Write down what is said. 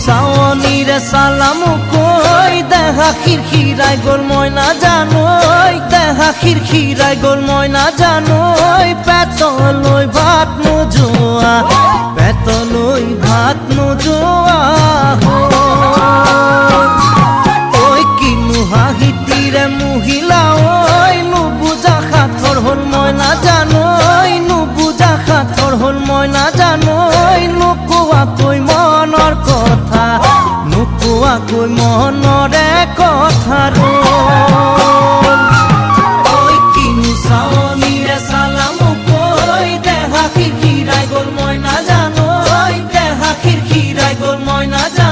চাৱনীৰে চালামো কৈ দেহা খিৰখিৰাই গ'ল মই নাজানোই দেহা খিৰখিৰাই গ'ল মই নাজানোই পেটলৈ ভাত নোযোৱা পেটলৈ ভাত নোযোৱা ঐ কিনো হাঁহিতিৰে মহিলা ঐ নুবুজা সাঁথৰ হ'ল মই নাজানোই নুবুজা সাঁথৰ হ'ল মই নাজানোই নোকোৱাকৈ মনৰ কথা নোকোৱাকৈ মনৰে কথা ঐ কিনো চাৱনীৰে চালামো কৈ দেহা খিৰখিৰাই গ'ল মই নাজানোই দেহা খিৰখিৰাই গ'ল মই নাজানো